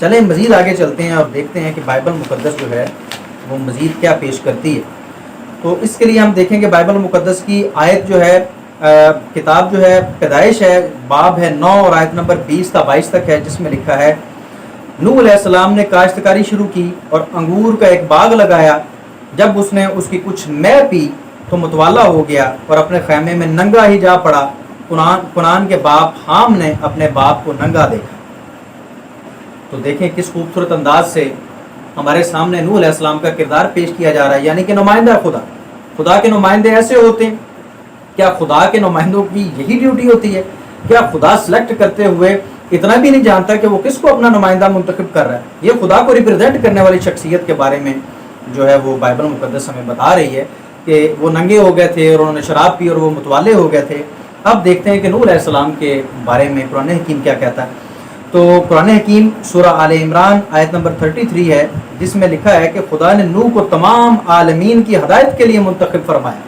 چلیں مزید آگے چلتے ہیں اور دیکھتے ہیں کہ بائبل مقدس جو ہے وہ مزید کیا پیش کرتی ہے. تو اس کے لیے ہم دیکھیں کہ بائبل مقدس کی آیت جو ہے کتاب جو ہے پیدائش ہے، باب ہے 9 اور آیت نمبر 20 تا 22 تک ہے، جس میں لکھا ہے نوح علیہ السلام نے کاشتکاری شروع کی اور انگور کا ایک باغ لگایا. جب اس نے اس کی کچھ مے پی تو متوالا ہو گیا اور اپنے خیمے میں ننگا ہی جا پڑا. کنعان کے باپ حام نے اپنے باپ کو ننگا دیکھا. تو دیکھیں کس خوبصورت انداز سے ہمارے سامنے نوح علیہ السلام کا کردار پیش کیا جا رہا ہے، یعنی کہ نمائندہ خدا کے نمائندے ایسے ہوتے ہیں. کیا خدا کے نمائندوں کی یہی ڈیوٹی ہوتی ہے؟ کیا خدا سلیکٹ کرتے ہوئے اتنا بھی نہیں جانتا کہ وہ کس کو اپنا نمائندہ منتخب کر رہا ہے؟ یہ خدا کو ریپرزینٹ کرنے والی شخصیت کے بارے میں جو ہے وہ بائبل مقدس ہمیں بتا رہی ہے کہ وہ ننگے ہو گئے تھے اور انہوں نے شراب پی اور وہ متوالے ہو گئے تھے. اب دیکھتے ہیں کہ نوح علیہ السلام کے بارے میں قرآن حکیم کیا کہتا ہے. تو قرآن حکیم سورہ آل عمران آیت نمبر 33 ہے، جس میں لکھا ہے کہ خدا نے نوح کو تمام عالمین کی ہدایت کے لیے منتخب فرمایا.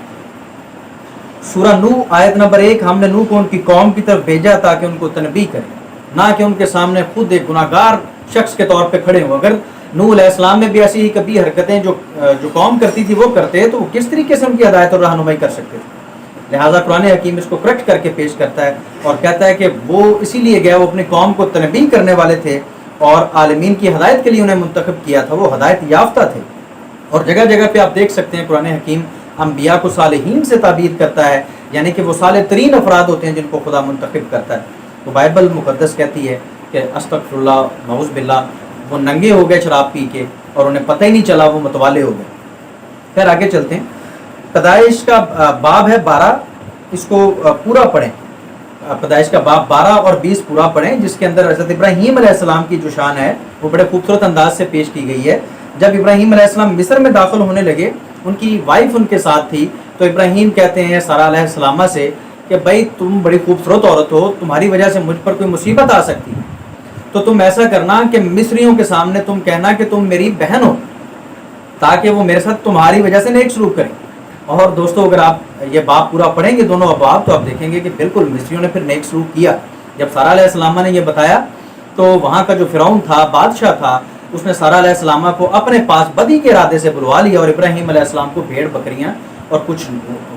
سورہ نوح آیت نمبر 1، ہم نے نوح کو ان کی قوم کی طرف بھیجا تاکہ ان کو تنبیہ کرے، نہ کہ ان کے سامنے خود ایک گناہ گار شخص کے طور پہ کھڑے ہوں. اگر نوح علیہ السلام میں بھی ایسی ہی کبھی حرکتیں جو قوم کرتی تھی وہ کرتے تو وہ کس طریقے سے ان کی ہدایت اور رہنمائی کر سکتے تھے؟ لہٰذا قرآن حکیم اس کو کریکٹ کر کے پیش کرتا ہے اور کہتا ہے کہ وہ اسی لیے گیا، وہ اپنی قوم کو تنبیہ کرنے والے تھے اور عالمین کی ہدایت کے لیے انہیں منتخب کیا تھا، وہ ہدایت یافتہ تھے. اور جگہ جگہ پہ آپ دیکھ سکتے ہیں قرآن حکیم انبیاء کو صالحین سے تعبیر کرتا ہے، یعنی کہ وہ صالح ترین افراد ہوتے ہیں جن کو خدا منتخب کرتا ہے. تو بائبل مقدس کہتی ہے کہ استغفر اللہ نعوذ باللہ، وہ ننگے ہو گئے شراب پی کے اور انہیں پتہ ہی نہیں چلا، وہ متوالے ہو گئے. پھر آگے چلتے ہیں. پیدائش کا باب ہے 12، اس کو پورا پڑھیں. پیدائش کا باب 12 اور 20 پورا پڑھیں، جس کے اندر حضرت ابراہیم علیہ السلام کی جو شان ہے وہ بڑے خوبصورت انداز سے پیش کی گئی ہے. جب ابراہیم علیہ السلام مصر میں داخل ہونے لگے، ان کی وائف ان کے ساتھ تھی، تو ابراہیم کہتے ہیں سارہ علیہ السلامہ سے کہ بھائی تم بڑی خوبصورت عورت ہو، تمہاری وجہ سے مجھ پر کوئی مصیبت آ سکتی ہے، تو تم ایسا کرنا کہ مصریوں کے سامنے تم کہنا کہ تم میری بہن ہو، تاکہ وہ میرے ساتھ تمہاری وجہ سے نیک سلوک کریں. اور دوستو اگر آپ یہ باب پورا پڑھیں گے دونوں ابواب، تو آپ دیکھیں گے کہ بالکل مصریوں نے پھر نیک سلوک کیا. جب سارہ علیہ السلامہ نے یہ بتایا تو وہاں کا جو فرعون تھا، بادشاہ تھا، اس نے سارہ علیہ السلامہ کو اپنے پاس بدی کے ارادے سے بلوا لیا اور ابراہیم علیہ السلام کو بھیڑ بکریاں اور کچھ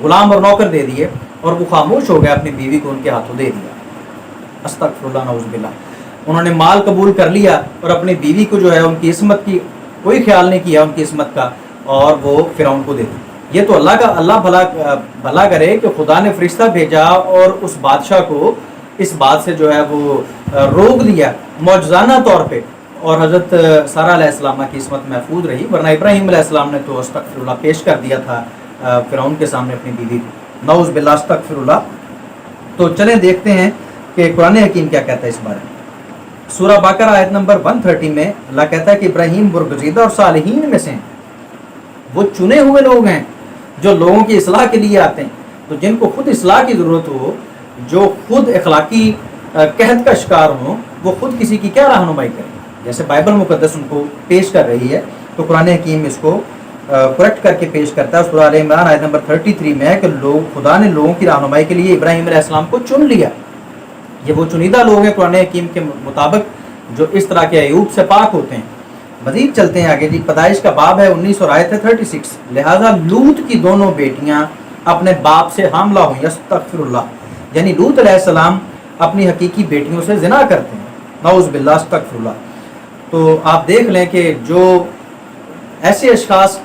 غلام اور نوکر دے دیے اور وہ خاموش ہو گیا، اپنی بیوی کو ان کے ہاتھوں دے دیا. استغفر اللہ نعوذ باللہ. انہوں نے مال قبول کر لیا اور اپنی بیوی کو جو ہے ان کی عصمت کی کوئی خیال نہیں کیا، ان کی عصمت کا، اور وہ فرعون کو دے دی. یہ تو اللہ بھلا کرے کہ خدا نے فرشتہ بھیجا اور اس بادشاہ کو اس بات سے جو ہے وہ روک دیا معجزانہ طور پہ، اور حضرت سارہ علیہ السلامہ کی عصمت محفوظ رہی، ورنہ ابراہیم علیہ السلام نے تو استغفر اللہ پیش کر دیا تھا فرعون کے سامنے اپنی بیوی کو. نعوذ باللہ استغفر اللہ. تو چلیں دیکھتے ہیں کہ قرآن حکیم کیا کہتا ہے اس بارے میں. سورہ بقرہ آیت نمبر 130 میں اللہ کہتا ہے کہ ابراہیم برگزیدہ اور صالحین میں سے ہیں، وہ چنے ہوئے لوگ ہیں جو لوگوں کی اصلاح کے لیے آتے ہیں. تو جن کو خود اصلاح کی ضرورت ہو، جو خود اخلاقی قحط کا شکار ہوں، وہ خود کسی کی کیا رہنمائی کریں، جیسے بائبل مقدس ان کو پیش کر رہی ہے. تو قرآن حکیم اس کو کریکٹ کر کے پیش کرتا ہے. سورہ آل عمران آیت نمبر 33 میں ہے کہ خدا نے لوگوں کی رہنمائی کے لیے ابراہیم علیہ السلام کو چن لیا. یہ وہ چنیدہ لوگ ہیں قرآن حکیم کے مطابق جو اس طرح کے عیوب سے پاک ہوتے ہیں. مزید چلتے ہیں آگے. پیدائش کا باب ہے 19 اور آیت ہے 36. لہذا لوط کی دونوں بیٹیاں اپنے باپ سے حاملہ ہوئیں. استغفر اللہ. یعنی لوط علیہ السلام اپنی حقیقی بیٹیوں سے زنا کرتے ہیں. نعوذ باللہ استغفر اللہ. تو آپ دیکھ لیں کہ جو ایسے اشخاص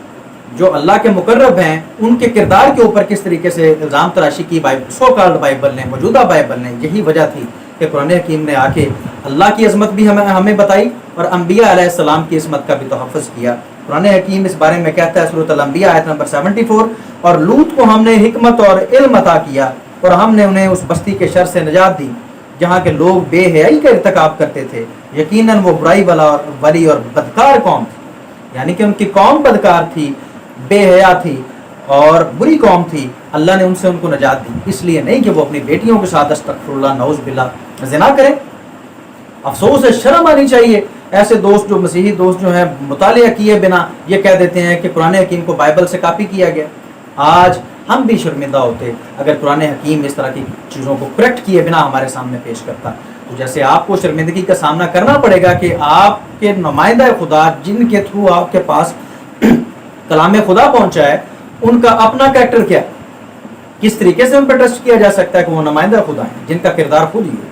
جو اللہ کے مقرب ہیں، ان کے کردار کے اوپر کس طریقے سے الزام تراشی کی سو کالڈ بائبل نے، موجودہ بائبل نے. یہی وجہ تھی کہ قرآن حکیم نے آ کے اللہ کی عظمت بھی ہمیں بتائی اور انبیاء علیہ السلام کی عظمت کا بھی تحفظ کیا. قرآن حکیم اس بارے میں کہتا ہے سورۃ الانبیاء آیت نمبر 74، اور لوط کو ہم نے حکمت اور علم عطا کیا اور ہم نے انہیں اس بستی کے شر سے نجات دی جہاں کے لوگ بے حیائی کا ارتکاب کرتے تھے. یقیناً وہ برائی والی اور بدکار قوم تھی. یعنی کہ ان کی قوم بدکار تھی، بے حیا تھی اور بری قوم تھی. اللہ نے ان کو نجات دی، اس لیے نہیں کہ وہ اپنی بیٹیوں کے ساتھ استغفر اللہ نعوذ باللہ زنا کریں. افسوس ہے، شرم آنی چاہیے. ایسے دوست جو مسیحی دوست جو ہیں مطالعہ کیے بنا یہ کہہ دیتے ہیں کہ قرآن حکیم کو بائبل سے کاپی کیا گیا. آج ہم بھی شرمندہ ہوتے اگر قرآن حکیم اس طرح کی چیزوں کو کریکٹ کیے بنا ہمارے سامنے پیش کرتا. تو جیسے آپ کو شرمندگی کا سامنا کرنا پڑے گا کہ آپ کے نمائندہ خدا جن کے تھرو آپ کے پاس کلام خدا پہنچا ہے ان کا اپنا کریکٹر کیا، کس طریقے سے ان پر ٹرسٹ کیا جا سکتا ہے کہ وہ نمائندہ خدا ہیں جن کا کردار خود ہی ہے۔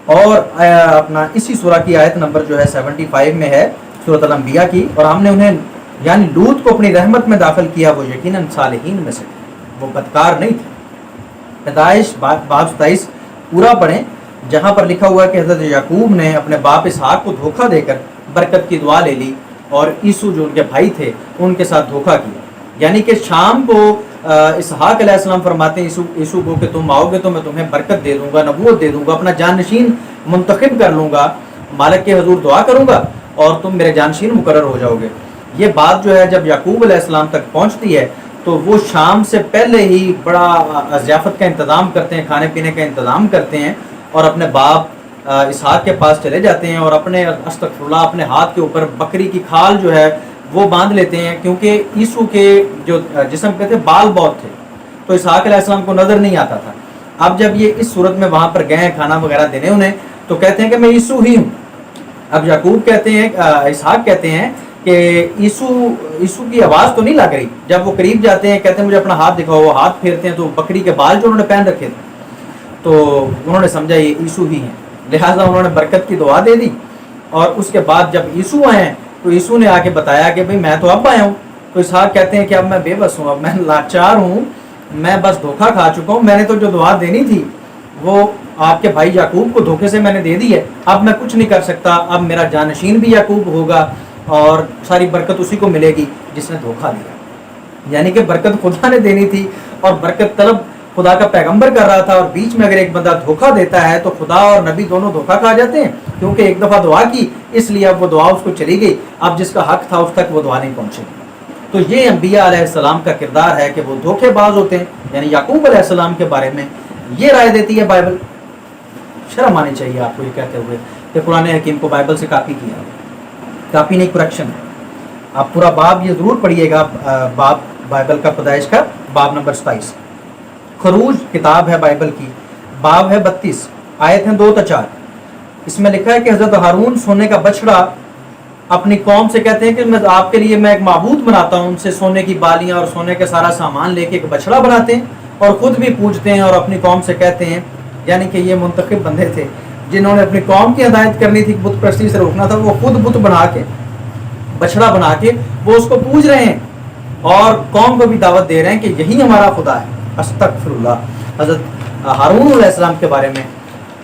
اور اپنا اسی سورہ کی آیت نمبر جو ہے 75 میں ہے سورۃ الانبیاء کی، اور ہم نے انہیں یعنی لوط کو اپنی رحمت میں داخل کیا، وہ یقیناً صالحین میں سے وہ بدکار نہیں تھے۔ پیدائش باب 27 پورا پڑھیں، جہاں پر لکھا ہوا ہے کہ حضرت یعقوب نے اپنے باپ اسحاق کو دھوکہ دے کر برکت کی دعا لے لی، اور عیسو جو ان کے بھائی تھے ان کے ساتھ دھوکہ کیا۔ یعنی کہ شام کو اسحاق علیہ السلام فرماتے ہیں عیسو کو کہ تم آؤ گے تو میں تمہیں برکت دے دوں گا، نبوت دے دوں گا، اپنا جانشین منتخب کر لوں گا، مالک کے حضور دعا کروں گا اور تم میرے جانشین مقرر ہو جاؤ گے۔ یہ بات جو ہے جب یعقوب علیہ السلام تک پہنچتی ہے تو وہ شام سے پہلے ہی بڑا ضیافت کا انتظام کرتے ہیں، کھانے پینے کا انتظام کرتے ہیں، اور اپنے باپ اسحاق کے پاس چلے جاتے ہیں اور اپنے استغفر اللہ اپنے ہاتھ کے اوپر بکری کی کھال جو ہے وہ باندھ لیتے ہیں، کیونکہ عیسو کے جو جسم پہ تھے بال بہت تھے تو اسحاق علیہ السلام کو نظر نہیں آتا تھا۔ اب جب یہ اس صورت میں وہاں پر گئے ہیں کھانا وغیرہ دینے انہیں، تو کہتے ہیں کہ میں عیسو ہی ہوں۔ اب یعقوب کہتے ہیں، اسحاق کہتے ہیں کہ عیسو کی آواز تو نہیں لگ رہی۔ جب وہ قریب جاتے ہیں کہتے ہیں مجھے اپنا ہاتھ دکھاؤ، وہ ہاتھ پھیرتے ہیں تو بکری کے بال جو انہوں نے پہن رکھے تھے تو انہوں نے سمجھا یہ عیسو ہی ہیں، لہٰذا انہوں نے برکت کی دعا دے دی۔ اور اس کے بعد جب عیسو آئے تو عیسو نے آ کے بتایا کہ بھئی میں تو اب آیا ہوں، تو اسحاق کہتے ہیں کہ اب میں بے بس ہوں، اب میں لاچار ہوں، میں بس دھوکہ کھا چکا ہوں، میں نے تو جو دعا دینی تھی وہ آپ کے بھائی یعقوب کو دھوکے سے میں نے دے دی ہے، اب میں کچھ نہیں کر سکتا، اب میرا جانشین بھی یعقوب ہوگا اور ساری برکت اسی کو ملے گی جس نے دھوکہ دیا۔ یعنی کہ برکت خدا نے دینی تھی اور برکت طلب خدا کا پیغمبر کر رہا تھا، اور بیچ میں اگر ایک بندہ دھوکہ دیتا ہے تو خدا اور نبی دونوں دھوکہ کھا جاتے ہیں، کیونکہ ایک دفعہ دعا کی اس لیے اب وہ دعا اس کو چلی گئی، اب جس کا حق تھا اس تک وہ دعا نہیں پہنچے گی۔ تو یہ انبیاء علیہ السلام کا کردار ہے کہ وہ دھوکے باز ہوتے ہیں۔ یعنی یعقوب علیہ السلام کے بارے میں یہ رائے دیتی ہے بائبل۔ شرم آنی چاہیے آپ کو یہ کہتے ہوئے کہ قرآن حکیم کو بائبل سے کاپی کیا، کاپی نہیں کریکشن ہے۔ آپ پورا باب یہ ضرور پڑھیے گا، باب بائبل کا پیدائش کا باب نمبر 27، خروج کتاب ہے بائبل کی، باب ہے 32، آیت ہیں 2 تا 4۔ اس میں لکھا ہے کہ حضرت ہارون سونے کا بچڑا اپنی قوم سے کہتے ہیں کہ میں آپ کے لیے میں ایک معبود بناتا ہوں، ان سے سونے کی بالیاں اور سونے کے سارا سامان لے کے ایک بچڑا بناتے ہیں اور خود بھی پوجتے ہیں، اور اپنی قوم سے کہتے ہیں، یعنی کہ یہ منتخب بندے تھے جنہوں نے اپنی قوم کی ہدایت کرنی تھی، بت پرستی سے روکنا تھا، وہ خود بت بنا کے بچڑا بنا کے وہ اس کو پوج رہے ہیں اور قوم کو بھی دعوت دے رہے ہیں کہ یہی ہمارا خدا ہے۔ استغفر اللہ۔ حضرت ہارون علیہ السلام کے بارے میں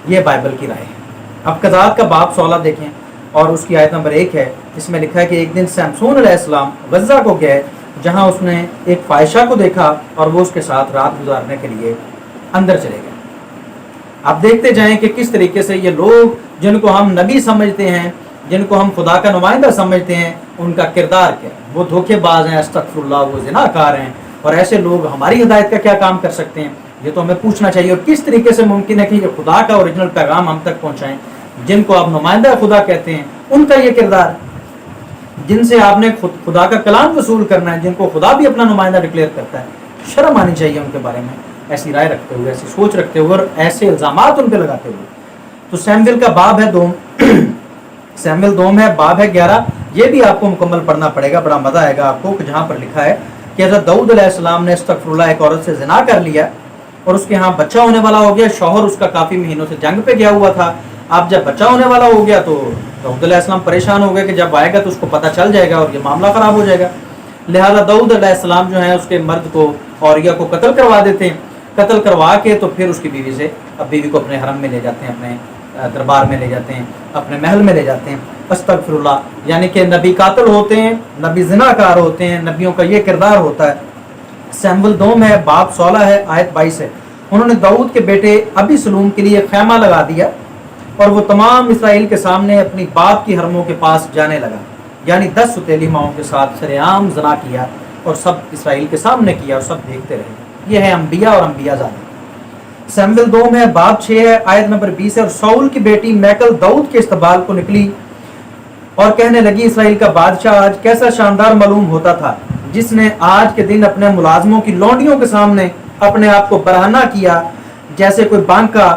یہ بائبل کی رائے ہے۔ اب قضات کا باب 16 دیکھیں اور اس کی آیت نمبر 1 ہے، اس میں لکھا ہے کہ ایک دن سمسون علیہ السلام غزہ کو گئے، جہاں اس نے ایک فاحشہ کو دیکھا اور وہ اس کے ساتھ رات گزارنے کے لیے اندر چلے گئے۔ اب دیکھتے جائیں کہ کس طریقے سے یہ لوگ جن کو ہم نبی سمجھتے ہیں، جن کو ہم خدا کا نمائندہ سمجھتے ہیں، ان کا کردار کیا ہے۔ وہ دھوکے باز ہیں، استغفر اللہ، وہ زناکار ہیں، اور ایسے لوگ ہماری ہدایت کا کیا کام کر سکتے ہیں؟ یہ تو ہمیں پوچھنا چاہیے۔ اور کس طریقے سے ممکن ہے کہ یہ خدا کا اوریجنل پیغام ہم تک پہنچائیں، جن کو آپ نمائندہ خدا کہتے ہیں، ان کا یہ کردار، جن سے آپ نے خدا کا کلام وصول کرنا ہے، جن کو خدا بھی اپنا نمائندہ ڈکلیئر کرتا ہے، شرم آنی چاہیے ان کے بارے میں ایسی رائے رکھتے ہوئے، ایسی سوچ رکھتے ہوئے اور ایسے الزامات ان پہ لگاتے ہوئے۔ تو سیمویل کا باب ہے 2، سیمویل 2 ہے، باب ہے 11۔ یہ بھی آپ کو مکمل پڑھنا پڑے گا، بڑا مزہ آئے گا آپ کو، کہ جہاں پر لکھا ہے کہ حضرت داؤد علیہ السلام نے استغفر اللہ ایک عورت سے زنا کر لیا اور اس کے ہاں بچہ ہونے والا ہو گیا۔ شوہر اس کا کافی مہینوں سے جنگ پہ گیا ہوا تھا۔ اب جب بچہ ہونے والا ہو گیا تو داؤد علیہ السلام پریشان ہو گئے کہ جب آئے گا تو اس کو پتہ چل جائے گا اور یہ معاملہ خراب ہو جائے گا، لہذا داؤد علیہ السلام جو ہے اس کے مرد کو، اوریہ کو قتل کروا دیتے ہیں۔ قتل کروا کے تو پھر اس کی بیوی سے، اب بیوی کو اپنے حرم میں لے جاتے ہیں، اپنے دربار میں لے جاتے ہیں، اپنے محل میں لے جاتے ہیں۔ استغفر اللہ۔ یعنی کہ نبی قاتل ہوتے ہیں، نبی زناکار ہوتے ہیں، نبیوں کا یہ کردار ہوتا ہے۔ سیمویل 2 ہے، باب 16 ہے، آیت 22 ہے۔ انہوں نے داؤد کے بیٹے ابی سلوم کے لیے خیمہ لگا دیا اور وہ تمام اسرائیل کے سامنے اپنی باپ کی حرموں کے پاس جانے لگا، یعنی 10 ستیلی ماؤں کے ساتھ سرعام زنا کیا اور سب اسرائیل کے سامنے کیا اور سب دیکھتے رہے۔ یہ ہے انبیاء اور انبیاء زادے۔ سیمویل 2 ہے، باب 6 ہے، آیت نمبر 20 ہے۔ اور ساؤل کی بیٹی میکل داؤد کے استقبال کو نکلی اور کہنے لگی، اسرائیل کا بادشاہ آج کیسا شاندار معلوم ہوتا تھا، جس نے آج کے دن اپنے ملازموں کی لونڈیوں کے سامنے اپنے آپ کو برہنہ کیا، جیسے کوئی بانکا